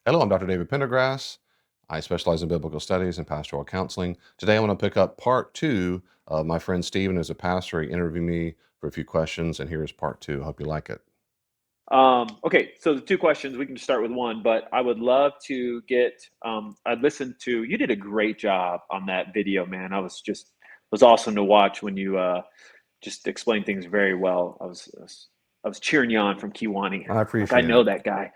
Hello, I'm Dr. David Pendergrass. I specialize in biblical studies and pastoral counseling. Today, I want to pick up part two of my friend Stephen, who's a pastor. He interviewed me for a few questions, and here's part two. Hope you like it. Okay, so the two questions, we can start with one, but I would love to get, I listened to, you did a great job on that video, man. Was awesome to watch when you just explained things very well. I was cheering you on from Kiwani. I Like, I appreciate know it. that guy.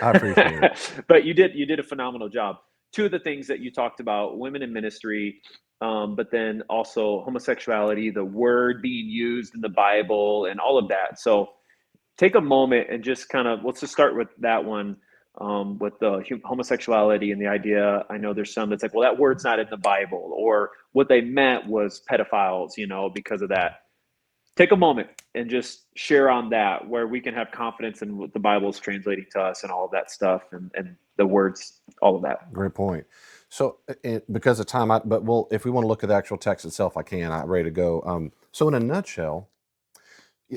I appreciate it. But you did a phenomenal job. Two of the things that you talked about, women in ministry, but then also homosexuality, the word being used in the Bible and all of that. So, take a moment and just kind of let's just start with that one, with the homosexuality and the idea. I know there's some that's like, well, that word's not in the Bible, or what they meant was pedophiles, because of that. Take a moment and just share on that, where we can have confidence in what the Bible is translating to us and all of that stuff, and the words, all of that. Great point. So, because of time, if we want to look at the actual text itself, I can. I'm ready to go. So, in a nutshell,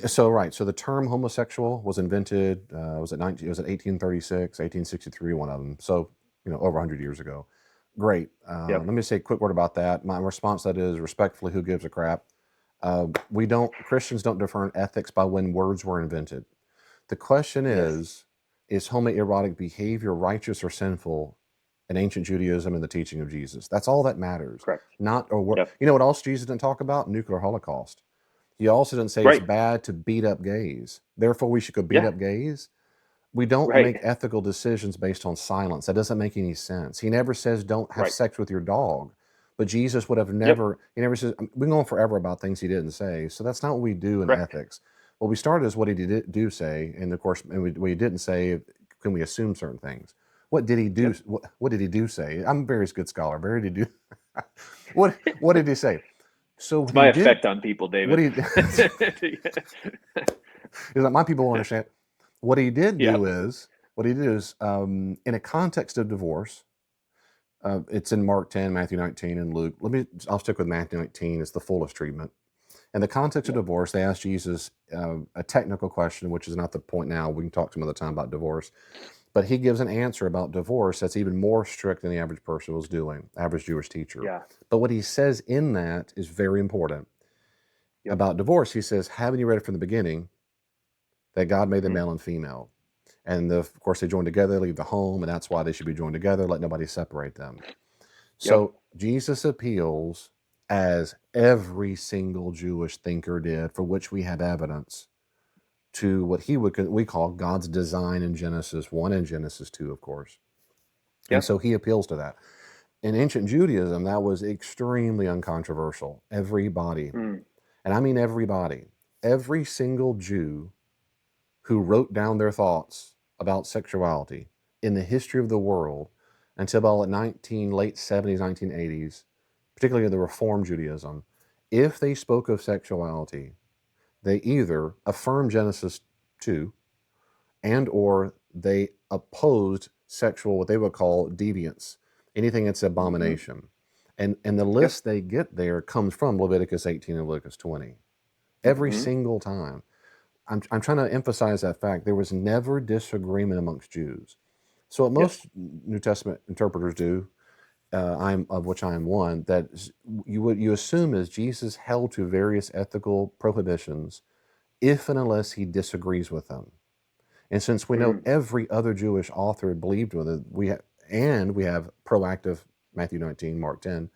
so the term homosexual was invented, it was at 1836, 1863, one of them. So, over 100 years ago. Great. Let Yep. me say a quick word about that. My response to that is respectfully, who gives a crap? Christians don't define ethics by when words were invented. The question Yes. is homoerotic behavior righteous or sinful in ancient Judaism and the teaching of Jesus? That's all that matters. Correct. Not, or what, Yep. you know what else Jesus didn't talk about? Nuclear holocaust. He also didn't say it's Right. bad to beat up gays. Therefore, we should go beat Yeah. up gays. We don't Right. make ethical decisions based on silence. That doesn't make any sense. He never says don't have Right. sex with your dog. But Jesus would have Yep. never, he never says, we can go on forever about things he didn't say. So that's not what we do in Correct. ethics. What we started is what he did do say. And of course, what he didn't say, can we assume certain things? What did he do? Yep. What did he do say? I'm a very good scholar. Very did do. What did he say? So It's what my he did, effect on people, what David. he is that my people will understand. What he did do Yep. is, in a context of divorce, it's in Mark 10, Matthew 19, and Luke. I'll stick with Matthew 19. It's the fullest treatment. In the context of Yep. divorce, they asked Jesus a technical question, which is not the point now. We can talk some other time about divorce. But he gives an answer about divorce that's even more strict than the average person was doing, average Jewish teacher. Yeah. But what he says in that is very important. Yep. About divorce, he says, haven't you read it from the beginning that God made them Mm. male and female? And of course, they join together, they leave the home, and that's why they should be joined together. Let nobody separate them. Yep. So Jesus appeals, as every single Jewish thinker did, for which we have evidence, to what we call God's design in Genesis 1 and Genesis 2, of course. And Yep. so he appeals to that. In ancient Judaism, that was extremely uncontroversial. Everybody, Mm. and I mean everybody, every single Jew who wrote down their thoughts about sexuality in the history of the world until about late 70s, 1980s, particularly in the Reform Judaism, if they spoke of sexuality, they either affirmed Genesis 2 and or they opposed sexual, what they would call deviance, anything that's Hmm. abomination. And the Yep. list they get there comes from Leviticus 18 and Leviticus 20. Every Hmm. single time. I'm trying to emphasize that fact. There was never disagreement amongst Jews. So what Yep. most New Testament interpreters do, of which I am one, what you assume is Jesus held to various ethical prohibitions if and unless he disagrees with them. And since we know Mm. every other Jewish author believed with it, we have proactive Matthew 19, Mark 10.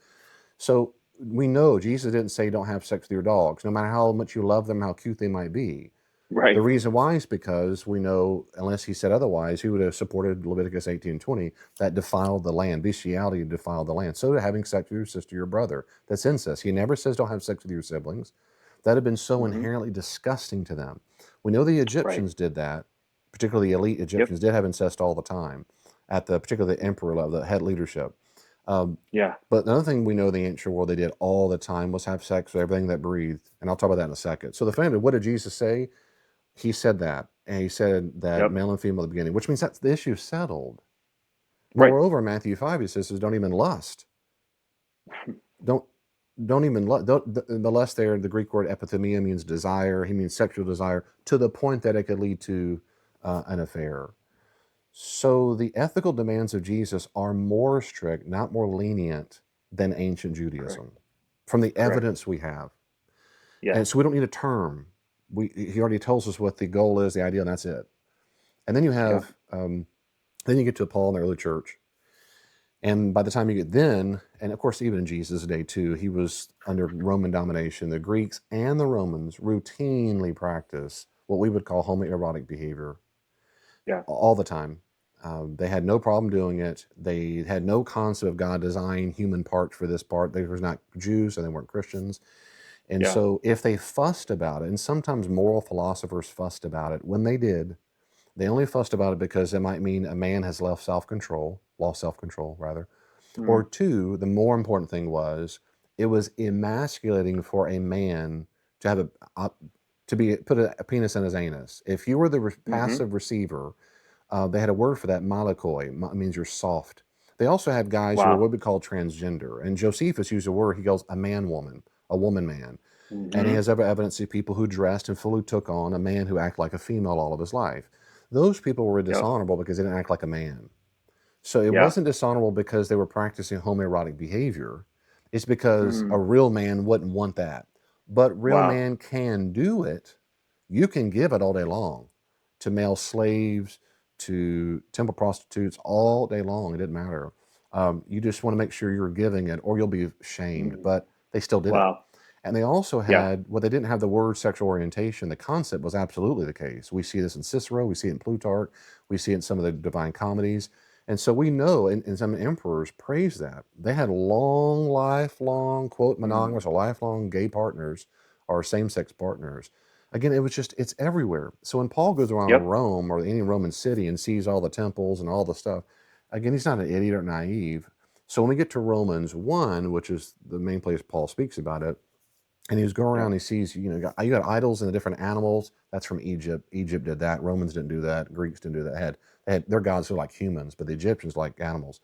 So we know Jesus didn't say don't have sex with your dogs, no matter how much you love them, how cute they might be. The Right. reason why is because we know, unless he said otherwise, he would have supported Leviticus 18:20 that defiled the land. Bestiality defiled the land. So having sex with your sister, your brother, that's incest. He never says don't have sex with your siblings. That had been so Hmm. inherently disgusting to them. We know the Right. Egyptians did that, particularly the elite Yep. Egyptians did have incest all the time, particularly the emperor level, the head leadership. Um, Yeah. but another thing we know the ancient world they did all the time was have sex with everything that breathed. And I'll talk about that in a second. So the family, what did Jesus say? He said that, and he said that Yep. male and female at the beginning, which means that's the issue settled. Right. Moreover, in Matthew 5, he says, don't even lust. Don't don't even lust. The lust there, the Greek word epithemia means desire. He means sexual desire to the point that it could lead to an affair. So the ethical demands of Jesus are more strict, not more lenient than ancient Correct. Judaism, from the Correct. evidence we have. Yeah. And so we don't need a term. He already tells us what the goal is, the ideal, and that's it. And then you Yeah. have, then you get to Paul in the early church. And by the time you get then, and of course, even in Jesus' day too, he was under Roman domination. The Greeks and the Romans routinely practice what we would call homoerotic behavior Yeah. all the time. They had no problem doing it. They had no concept of God designing human parts for this part. They were not Jews and they weren't Christians. And Yeah. so if they fussed about it, and sometimes moral philosophers fussed about it, when they did, they only fussed about it because it might mean a man has lost self-control rather. Or Mm. two, the more important thing was it was emasculating for a man to have a to be put a penis in his anus. If you were the Mm-hmm. passive receiver, they had a word for that, malakoi. Means you're soft. They also had guys who were Wow. what we call transgender. And Josephus used a word, he goes, a man woman, a woman man. And he Mm-hmm. has ever evidence of people who dressed and fully took on a man who acted like a female all of his life. Those people were Yep. dishonorable because they didn't act like a man. So it Yeah. wasn't dishonorable because they were practicing homoerotic behavior. It's because a Mm. real man wouldn't want that. But real Wow. man can do it. You can give it all day long to male slaves, to temple prostitutes, all day long. It didn't matter. You just want to make sure you're giving it or you'll be shamed. Mm. But they still did it. Wow. And they also Yeah. had, well, they didn't have the word sexual orientation. The concept was absolutely the case. We see this in Cicero, we see it in Plutarch, we see it in some of the divine comedies. And so we know, and some emperors praise that. They had long, lifelong, quote, Mm. monogamous or lifelong gay partners or same sex partners. Again, it was just, it's everywhere. So when Paul goes around Yep. Rome or any Roman city and sees all the temples and all the stuff, again, he's not an idiot or naive. So when we get to Romans 1, which is the main place Paul speaks about it, and he was going Yeah. around, he sees, you got idols and the different animals. That's from Egypt. Egypt did that. Romans didn't do that. Greeks didn't do that. They had their gods were like humans, but the Egyptians like animals.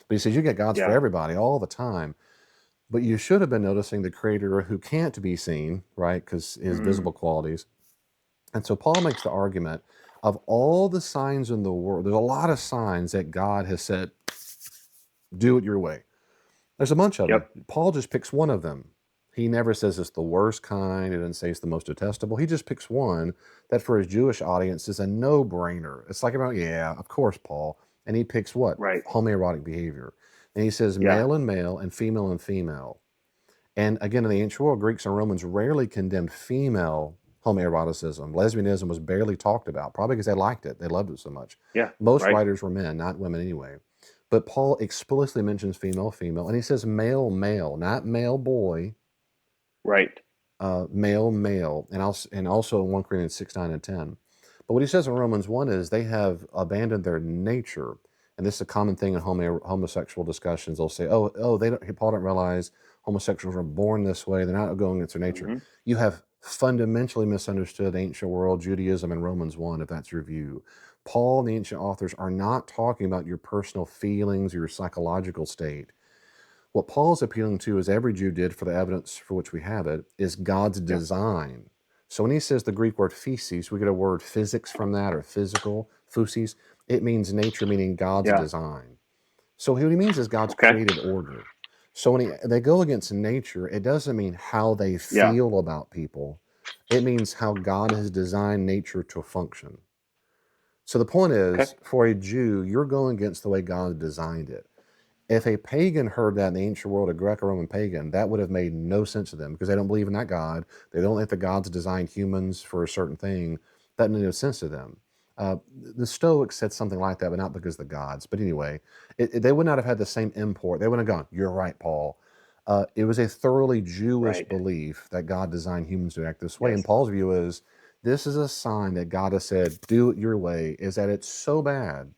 But he says you get gods for Yeah. everybody all the time. But you should have been noticing the creator who can't be seen, right? Because his Mm. visible qualities. And so Paul makes the argument of all the signs in the world, there's a lot of signs that God has said, do it your way. There's a bunch of them. Yep. Paul just picks one of them. He never says it's the worst kind. He doesn't say it's the most detestable. He just picks one that for his Jewish audience is a no-brainer. It's like about, yeah, of course, Paul. And he picks what? Right. Homoerotic behavior. And he says Yeah. male and male and female and female. And again, in the ancient world, Greeks and Romans rarely condemned female homoeroticism. Lesbianism was barely talked about, probably because they liked it. They loved it so much. Yeah. Most Right. writers were men, not women anyway. But Paul explicitly mentions female, female, and he says male, male, not male, boy, Right. male, male, and also in 1 Corinthians 6, 9, and 10. But what he says in Romans 1 is they have abandoned their nature. And this is a common thing in homosexual discussions. They'll say, Paul didn't realize homosexuals are born this way. They're not going against their nature. Mm-hmm. You have fundamentally misunderstood ancient world, Judaism, and Romans 1, if that's your view. Paul and the ancient authors are not talking about your personal feelings or your psychological state. What Paul is appealing to, as every Jew did for the evidence for which we have it, is God's Yeah. design. So when he says the Greek word physis, we get a word physics from that, or physical, physis. It means nature, meaning God's Yeah. design. So what he means is God's Okay. created order. So when they go against nature, it doesn't mean how they Yeah. feel about people. It means how God has designed nature to function. So the point Okay. is, for a Jew, you're going against the way God designed it. If a pagan heard that in the ancient world, a Greco-Roman pagan, that would have made no sense to them because they don't believe in that God. They don't think the gods designed humans for a certain thing. That made no sense to them. The Stoics said something like that, but not because of the gods. But anyway, they would not have had the same import. They would have gone, "You're right, Paul." It was a thoroughly Jewish Right. belief that God designed humans to act this way. And Yes. Paul's view is, this is a sign that God has said, "Do it your way." Is that it's so bad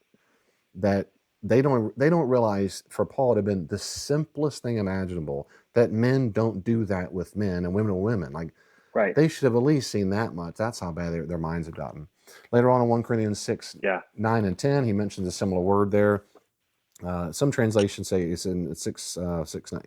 that they don't realize for Paul it had been the simplest thing imaginable that men don't do that with men and women with women. Like Right. they should have at least seen that much. That's how bad their minds have gotten. Later on in 1 Corinthians 6, Yeah. 9, and 10, he mentions a similar word there. Some translations say it's in 6, 6, 9.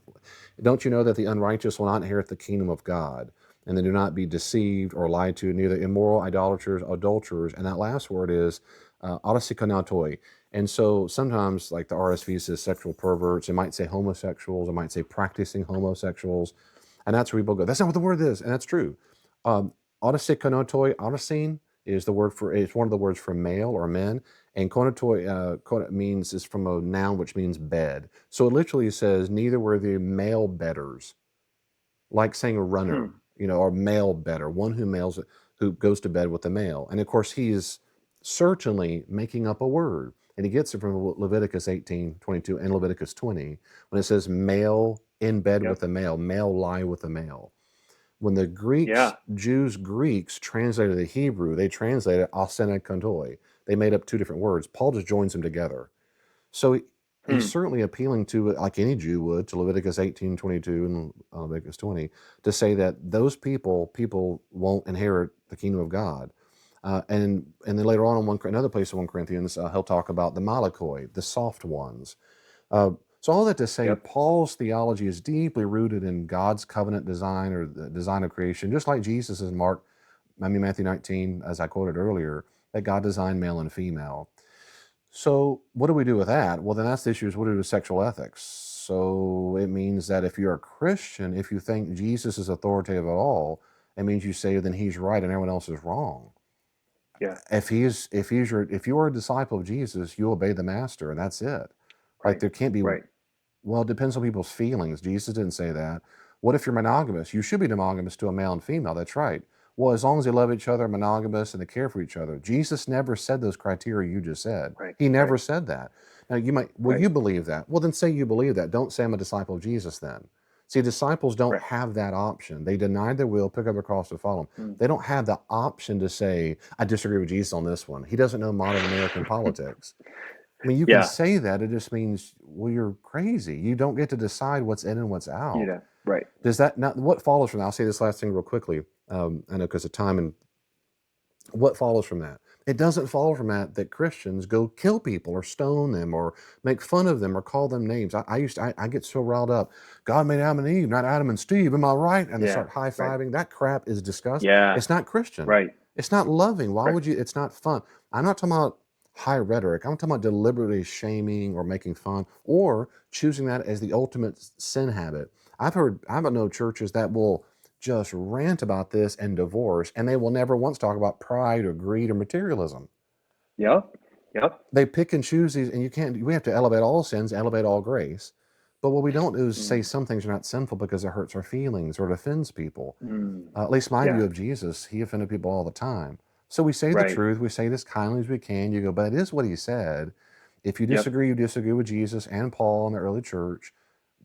Don't you know that the unrighteous will not inherit the kingdom of God? And they do not be deceived or lied to, neither immoral, idolaters, adulterers. And that last word is autosikonatoi. And so sometimes, like the RSV says sexual perverts, it might say homosexuals, it might say practicing homosexuals. And that's where people go, that's not what the word is. And that's true. Um, autosikonatoi, autosine is the word for, it's one of the words for male or men. And konatoi means, is from a noun which means bed. So it literally says, neither were the male bedders, like saying a runner, Hmm. or male bedder, one who goes to bed with a male. And of course, he is certainly making up a word. And he gets it from Leviticus 18:22 and Leviticus 20, when it says male in bed with Yep. a male lie with a male. When the Yeah. Greeks translated the Hebrew, they translated asena kantoi. They made up two different words. Paul just joins them together. So he's Hmm. certainly appealing to, like any Jew would, to Leviticus 18:22 and Leviticus 20, to say that those people won't inherit the kingdom of God. And then later on in another place in 1 Corinthians, he'll talk about the malakoi, the soft ones. Uh, so all that to say, Yep. Paul's theology is deeply rooted in God's covenant design, or the design of creation, just like Jesus in Matthew 19, as I quoted earlier, that God designed male and female. So what do we do with that? Well, then that's the issue, is what do we do with sexual ethics? So it means that if you're a Christian, if you think Jesus is authoritative at all, it means you say then he's right and everyone else is wrong. Yeah. If you are a disciple of Jesus, you obey the master, and that's it. Like Right. there can't be, Right. well, it depends on people's feelings. Jesus didn't say that. What if you're monogamous? You should be monogamous to a male and female. That's right. Well, as long as they love each other, monogamous, and they care for each other. Jesus never said those criteria you just said. Right. He Right. never said that. Now, you might, well, Right. you believe that. Well, then say you believe that. Don't say I'm a disciple of Jesus then. See, disciples don't Right. have that option. They deny their will, pick up their cross to follow him. Hmm. They don't have the option to say, I disagree with Jesus on this one. He doesn't know modern American politics. I mean, you can Yeah. say that. It just means, well, you're crazy. You don't get to decide what's in and what's You out. know. Right. Does that not, what follows from that? I'll say this last thing real quickly. I know because of time, and what follows from that? It doesn't follow from that Christians go kill people or stone them or make fun of them or call them names. I get so riled up. God made Adam and Eve, not Adam and Steve. Am I right? And they Yeah. start high Right. fiving. That crap is disgusting. Yeah. It's not Christian. Right. It's not loving. Why Right. would you? It's not fun. I'm not talking about high rhetoric. I'm talking about deliberately shaming or making fun or choosing that as the ultimate sin habit. I know churches that will just rant about this and divorce, and they will never once talk about pride or greed or materialism. Yep. Yep. They pick and choose these, and we have to elevate all sins, elevate all grace. But what we don't do is say Mm. some things are not sinful because it hurts our feelings or it offends people. Mm. At least my view Yeah. of Jesus, he offended people all the time. So we say the Right. truth, we say it as kindly as we can. You go, but it is what he said. If you Yep. disagree, you disagree with Jesus and Paul and the early church.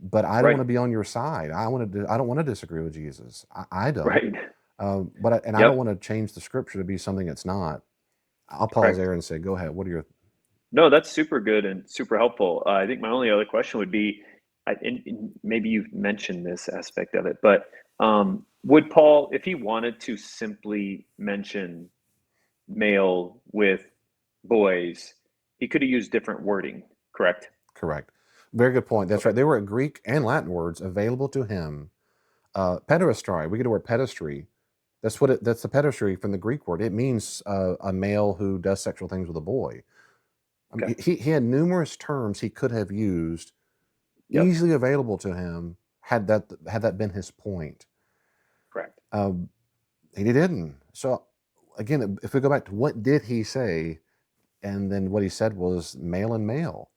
But I don't want Right. to be on your side. I don't want to disagree with Jesus. I don't. Right. I don't Yep. want to change the scripture to be something it's not. I'll Right. pause there and say, go ahead. What are your? No, that's super good and super helpful. I think my only other question would be, and maybe you've mentioned this aspect of it, but would Paul, if he wanted to simply mention male with boys, he could have used different wording, correct? Correct. Very good point. That's Okay. right. There were Greek and Latin words available to him. Pederastry. We get the word pedestry. That's the pedestry from the Greek word. It means a male who does sexual things with a boy. I Okay. mean, he had numerous terms he could have used, Yep. easily available to him, had that been his point. Correct. Um, he didn't. So again, if we go back to what did he say, and then what he said was male and male,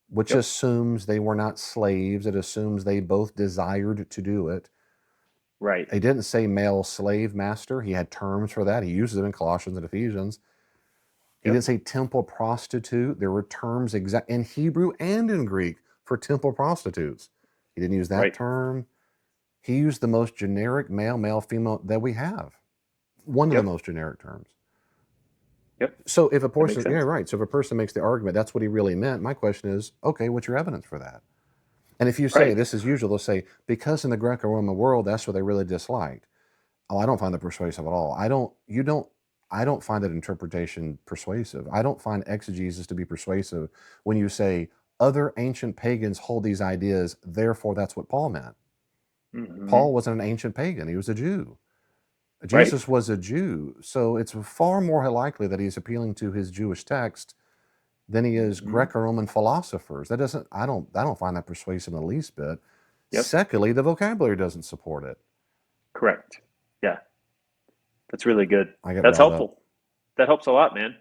which Yep. assumes they were not slaves. It assumes they both desired to do it. Right. He didn't say male slave master. He had terms for that. He uses them in Colossians and Ephesians. He Yep. didn't say temple prostitute. There were terms in Hebrew and in Greek for temple prostitutes. He didn't use that Right. term. He used the most generic male, female that we have. One of the Yep. most generic terms. Yep. So if a That makes person, yeah, sense. right. So if a person makes the argument, that's what he really meant. My question is, okay, what's your evidence for that? And if you say, Right. this is usual, they'll say, because in the Greco-Roman world, that's what they really disliked. Oh, I don't find that persuasive at all. I don't find that interpretation persuasive. I don't find exegesis to be persuasive when you say other ancient pagans hold these ideas, therefore that's what Paul meant. Hmm. Paul wasn't an ancient pagan, he was a Jew. right? Jesus was a Jew, so it's far more likely that he's appealing to his Jewish text than he is Hmm. Greco-Roman philosophers. That doesn't I don't find that persuasive in the least bit. Yep, Secondly, the vocabulary doesn't support it. correct. Yeah, that's really good. I get That's riled up. helpful. That helps a lot, man.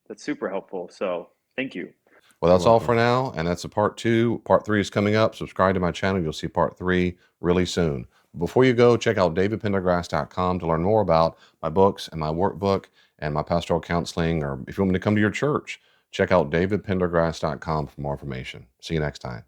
That's super helpful. So thank you. Well, You're that's all welcome. for now, and that's a part 2. Part 3 is coming up. Subscribe to my channel. You'll see part 3 really soon. Before you go, check out davidpendergrass.com to learn more about my books and my workbook and my pastoral counseling, or if you want me to come to your church, check out davidpendergrass.com for more information. See you next time.